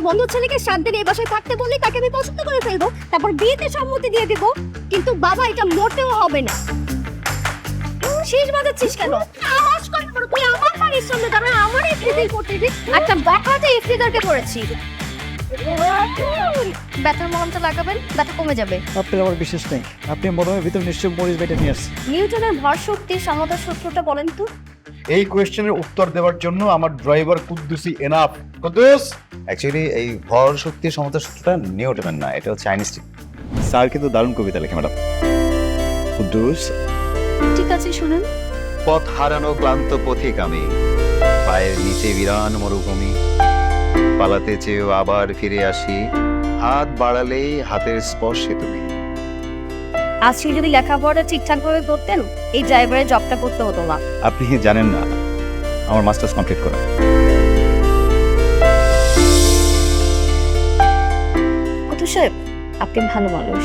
আমার বন্ধু ছেলেকে 7 দিন এই বাসায় থাকতে বললে তাকে আমি পছন্দ করে ফেলবো, তারপর বিয়েতে সম্মতি দিয়ে দেবো। কিন্তু বাবা, এটা মোটেও হবে না। শেষ বাজাচ্ছিস কেন? আওয়াজ করে বলো, তুই আমার বাড়ির সামনে দাঁড়া, আমার ইফতিদার করতে দিস। একটা বাঁকাতে ইফতিদারকে করেছি। ব্যথার মলমটা লাগাবেন, ব্যথা কমে যাবে। আপনার আমার বিশেষ নেই, আপনি মরমের ভিতর নিশ্চয়ই মরিচ বেটে নিয়ে আসছেন। নিউটনের ভর শক্তির সমতার সূত্রটা বলেন তো। এই কোয়েশ্চেনের উত্তর দেওয়ার জন্য আমার driver Quddusi enough. Kuddus, actually এই ভর শক্তি সমতা সূত্রটা নিউটনের না, এটা হচ্ছে আইনস্টাইন। স্যার কিন্তু দারুণ কবিতা লেখে ম্যাডাম। কুদ্দুস, ঠিক আছে, শুনুন। পথ হারানো ক্লান্ত পথিক আমি, পায়ের নিচে বিরান মরুভূমি, পালাতে চেয়েও আবার ফিরে আসি, হাত বাড়ালেই হাতের স্পর্শে তুমি। আজকে যদি লেখাপড়া ঠিকঠাক ভাবে করতেন, এই ড্রাইভারের জবটা করতে হতো না। আপনি জানেন না আমার মাস্টার্স কমপ্লিট করা। কত সাহেব, আপনি ভালো মানুষ।